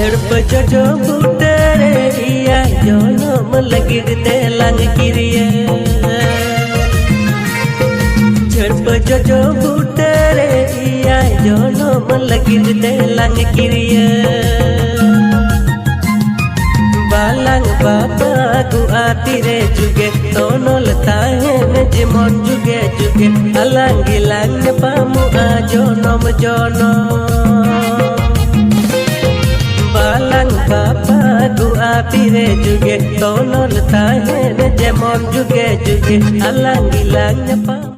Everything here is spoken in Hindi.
जो बुटरे इया जनम लगिर तेलांग किरिया जो बुटरे इया जनम लगिर तेलांग किरिया बालांग बाबा गुआ तीरे जुगे तोनल ताहेन जेमन जुगे जुगे आलांग गिलांग पामु आ जनम बालांग बाबा गुआ तीरे जुगे तोनल ताहेन जेमन जुगे जुगे आलांग गिलांग पामु।